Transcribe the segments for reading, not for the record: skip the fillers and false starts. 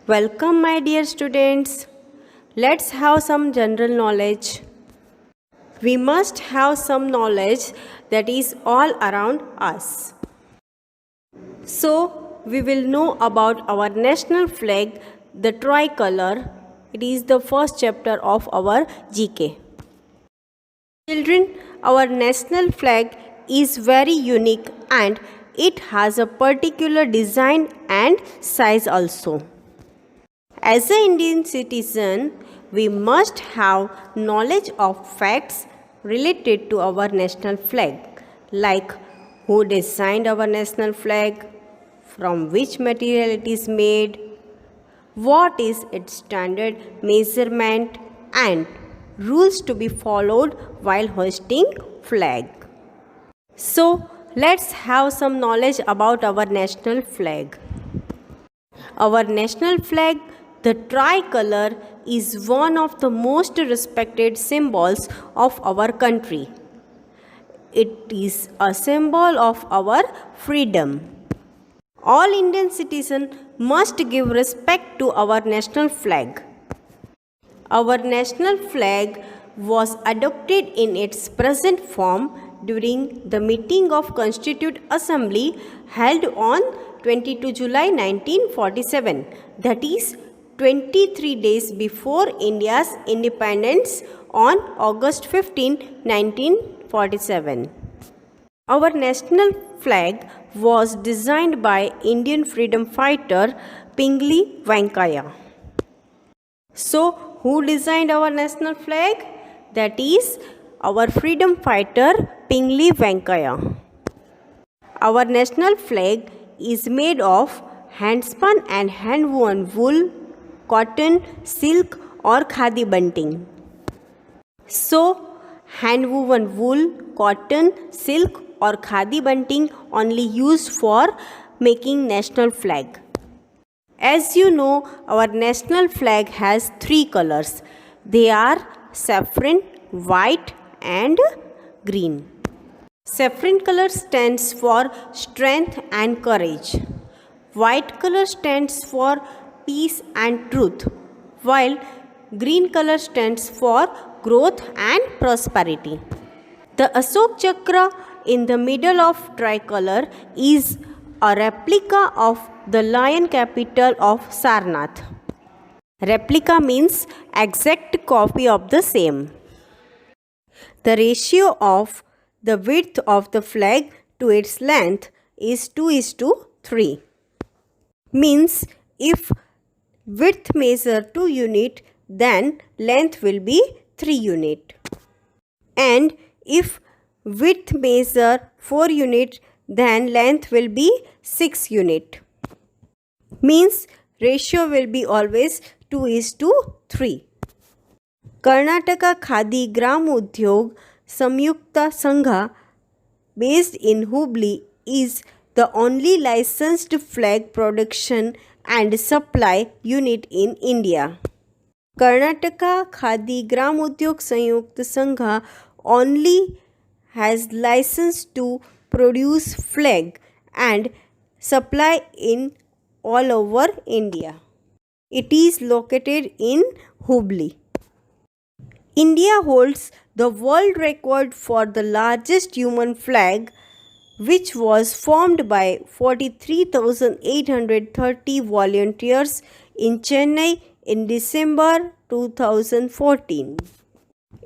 Welcome, my dear students. Let's have some general knowledge. We must have some knowledge that is all around us. So, we will know about our national flag, the tricolor. It is the first chapter of our GK. Children, our national flag is very unique and it has a particular design and size also. As an Indian citizen, we must have knowledge of facts related to our national flag, like who designed our national flag, from which material it is made, what is its standard measurement, and rules to be followed while hoisting flag. So, let's have some knowledge about our national flag. Our national flag, the tricolor, is one of the most respected symbols of our country. It is a symbol of our freedom. All Indian citizens must give respect to our national flag. Our national flag was adopted in its present form during the meeting of Constituent Assembly held on 22 July 1947, that is 23 days before India's independence on August 15, 1947. Our national flag was designed by Indian freedom fighter Pingali Venkaya. So, who designed our national flag? That is our freedom fighter Pingali Venkaya. Our national flag is made of hand-spun and hand-woven wool, cotton, silk or khadi bunting. So, hand-woven wool, cotton, silk or khadi bunting only used for making national flag. As you know, our national flag has three colors. They are saffron, white and green. Saffron color stands for strength and courage. White color stands for peace and truth, while green color stands for growth and prosperity. The Ashok Chakra in the middle of tricolor is a replica of the lion capital of Sarnath. Replica means exact copy of the same. The ratio of the width of the flag to its length is 2:3. Means if width measure 2 unit, then length will be 3 unit. And if width measure 4 unit, then length will be 6 unit. Means ratio will be always 2:3. Karnataka Khadi Gram Udyog Samyukta Sangha, based in Hubli, is the only licensed flag production and supply unit in India. Karnataka Khadi Gram Udyog Samyukta Sangha only has license to produce flag and supply in all over India. It is located in Hubli. India holds the world record for the largest human flag, which was formed by 43,830 volunteers in Chennai in December 2014.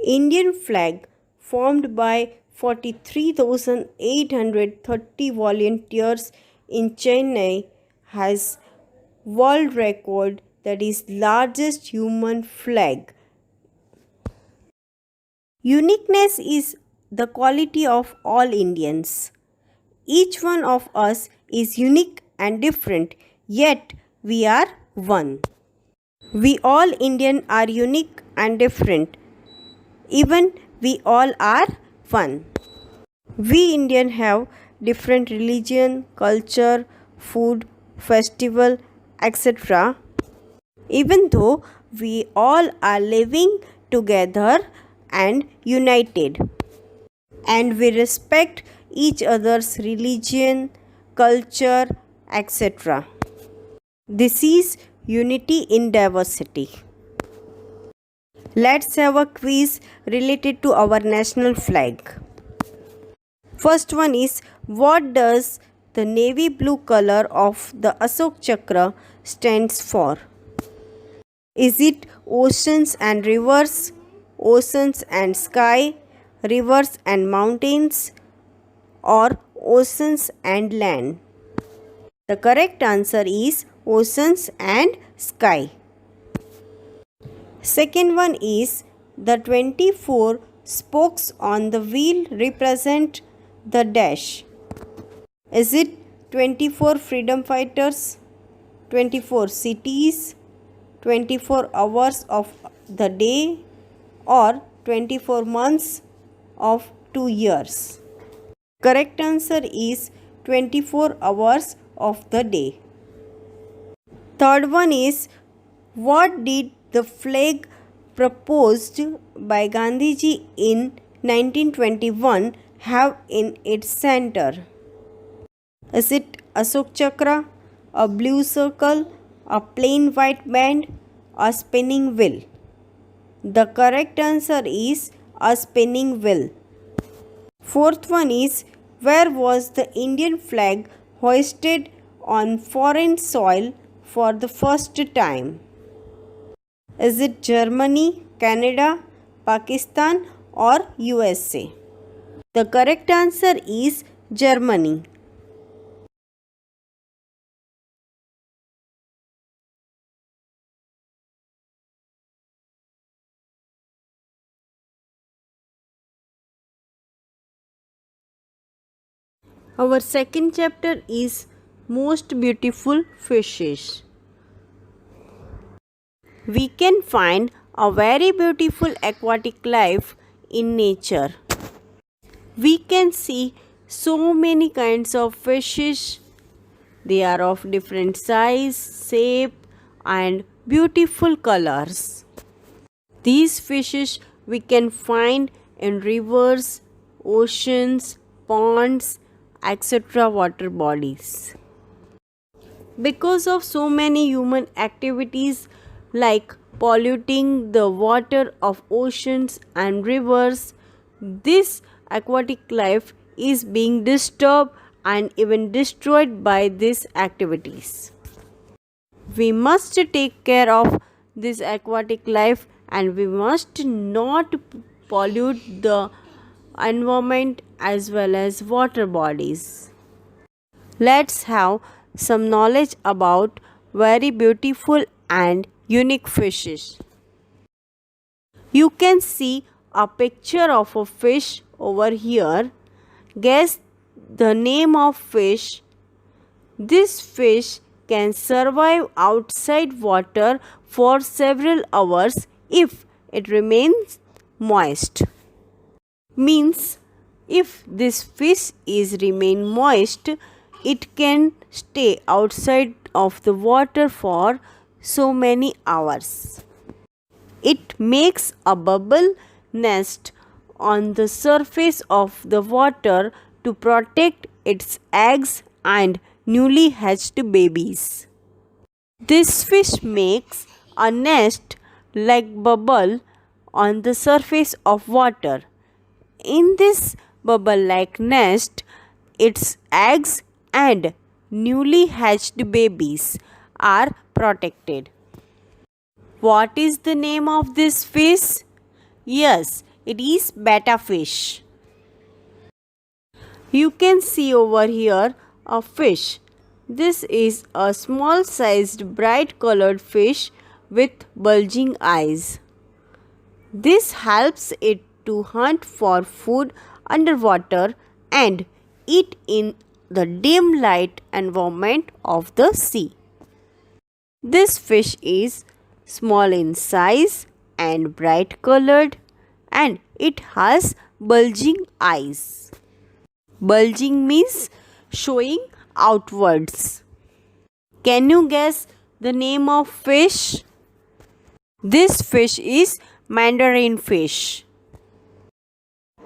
Indian flag formed by 43,830 volunteers in Chennai has world record, that is largest human flag. Uniqueness is the quality of all Indians. Each one of us is unique and different, yet we are one. We all Indian are unique and different, even we all are one. We Indian have different religion, culture, food, festival, etc. Even though we all are living together and united, and we respect each other's religion, culture, etc. This is unity in diversity. Let's have a quiz related to our national flag. First one is, what does the navy blue color of the Ashok Chakra stands for? Is it oceans and rivers, oceans and sky, rivers and mountains, or oceans and land? The correct answer is oceans and sky. Second one is, the 24 spokes on the wheel represent the dash. Is it 24 freedom fighters, 24 cities, 24 hours of the day, or 24 months of 2 years? Correct answer is 24 hours of the day. Third one is, what did the flag proposed by Gandhiji in 1921 have in its center? Is it Ashok Chakra, a blue circle, a plain white band, a spinning wheel? The correct answer is a spinning wheel. Fourth one is, where was the Indian flag hoisted on foreign soil for the first time? Is it Germany, Canada, Pakistan, or USA? The correct answer is Germany. Our second chapter is most beautiful fishes. We can find a very beautiful aquatic life in nature. We can see so many kinds of fishes. They are of different size, shape, and beautiful colors. These fishes we can find in rivers, oceans, ponds, etc. water bodies. Because of so many human activities like polluting the water of oceans and rivers, this aquatic life is being disturbed and even destroyed by these activities. We must take care of this aquatic life and we must not pollute the environment as well as water bodies. Let's have some knowledge about very beautiful and unique fishes. You can see a picture of a fish over here. Guess the name of fish. This fish can survive outside water for several hours if it remains moist. Means if this fish is remain moist, it can stay outside of the water for so many hours. It makes a bubble nest on the surface of the water to protect its eggs and newly hatched babies. This fish makes a nest like bubble on the surface of water. In this bubble-like nest, its eggs and newly hatched babies are protected. What is the name of this fish? Yes, it is betta fish. You can see over here a fish. This is a small sized bright colored fish with bulging eyes. This helps it to hunt for food underwater and eat in the dim light environment of the sea. This fish is small in size and bright colored and it has bulging eyes. Bulging means showing outwards. Can you guess the name of fish? This fish is mandarin fish.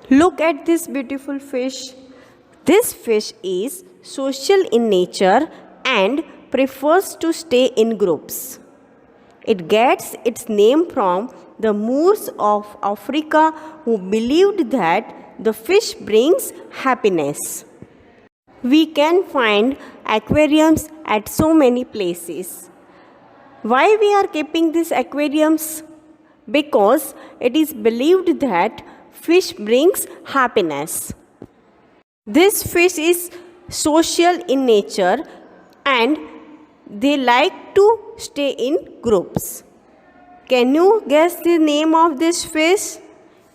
Look at this beautiful fish. This fish is social in nature and prefers to stay in groups. It gets its name from the Moors of Africa who believed that the fish brings happiness. We can find aquariums at so many places. Why we are keeping these aquariums? Because it is believed that fish brings happiness. This fish is social in nature and they like to stay in groups. Can you guess the name of this fish?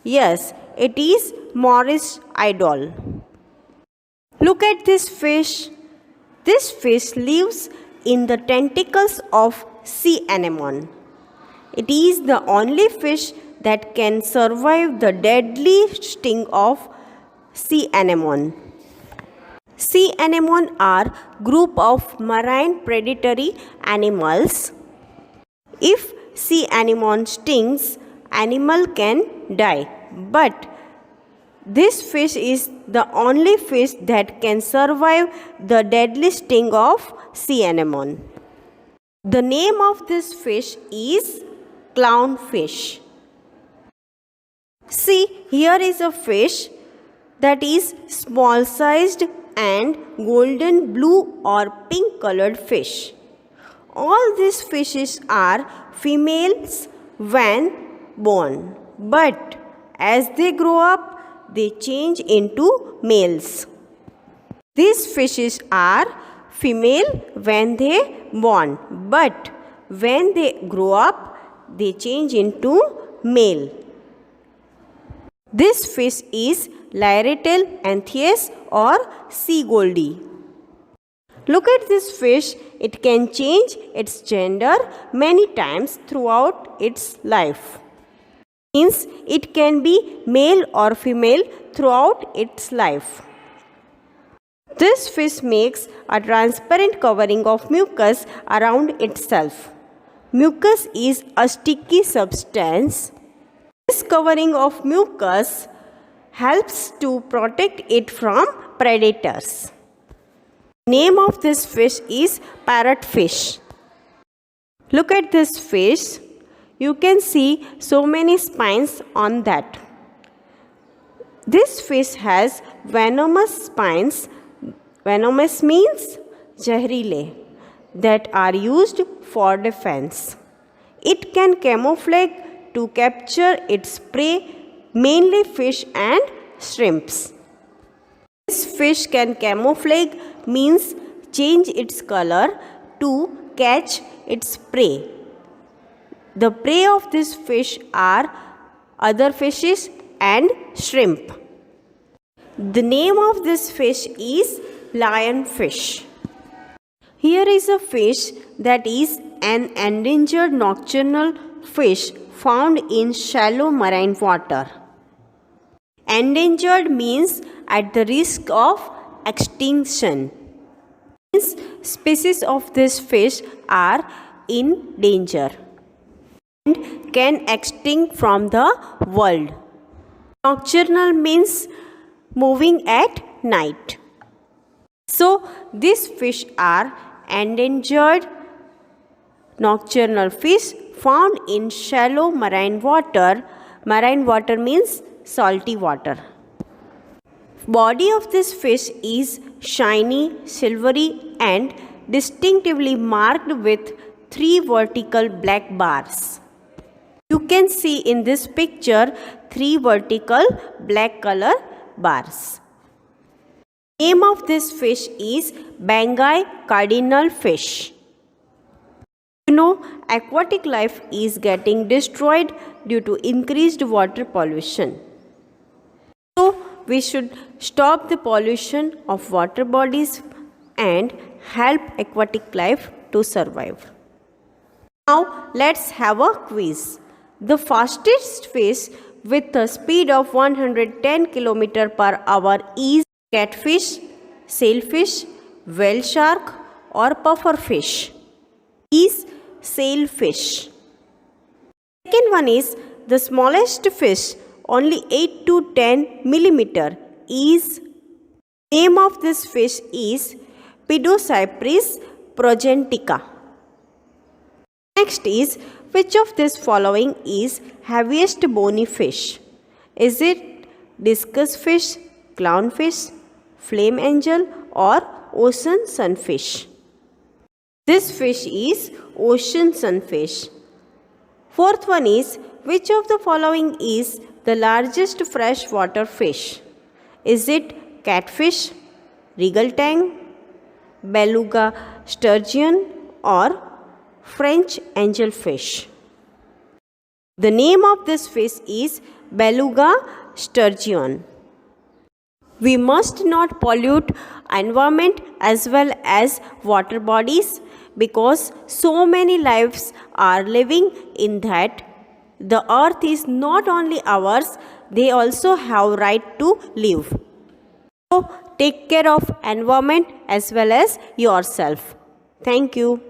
Yes, it is Morris idol. Look at this fish. This fish lives in the tentacles of sea anemone. It is the only fish that can survive the deadly sting of sea anemone. Sea anemone are group of marine predatory animals. If sea anemone stings, animal can die. But this fish is the only fish that can survive the deadly sting of sea anemone. The name of this fish is clownfish. See, here is a fish that is small sized and golden blue or pink colored fish. All these fishes are females when born, but as they grow up, they change into males. These fishes are female when they born, but when they grow up, they change into male. This fish is Lyretel anthias or sea goldie. Look at this fish. It can change its gender many times throughout its life. Means it can be male or female throughout its life. This fish makes a transparent covering of mucus around itself. Mucus is a sticky substance. This covering of mucus helps to protect it from predators. Name of this fish is parrotfish. Look at this fish. You can see so many spines on that. This fish has venomous spines. Venomous means zahrile, that are used for defense. It can camouflage to capture its prey, mainly fish and shrimps. This fish can camouflage means change its color to catch its prey. The prey of this fish are other fishes and shrimp. The name of this fish is lionfish. Here is a fish that is an endangered nocturnal fish found in shallow marine water. Endangered means at the risk of extinction. Means species of this fish are in danger and can extinct from the world. Nocturnal means moving at night. So these fish are endangered nocturnal fish found in shallow marine water. Marine water means salty water. Body of this fish is shiny, silvery and distinctively marked with 3 vertical black bars. You can see in this picture 3 vertical black color bars. Name of this fish is Bengai cardinal fish. You know, aquatic life is getting destroyed due to increased water pollution. So, we should stop the pollution of water bodies and help aquatic life to survive. Now, let's have a quiz. The fastest fish with a speed of 110 km per hour is catfish, sailfish, whale shark or pufferfish. Is sailfish. Second one is the smallest fish, only 8 to 10 millimeter, is name of this fish is Pidocypris progentica. Next is, which of this following is heaviest bony fish? Is it discus fish, clownfish, flame angel or ocean sunfish? This fish is ocean sunfish. Fourth one is, which of the following is the largest freshwater fish? Is it catfish, regal tang, beluga sturgeon or French angelfish? The name of this fish is beluga sturgeon. We must not pollute environment as well as water bodies, because so many lives are living in that. The earth is not only ours, they also have right to live. So take care of environment as well as yourself. Thank you.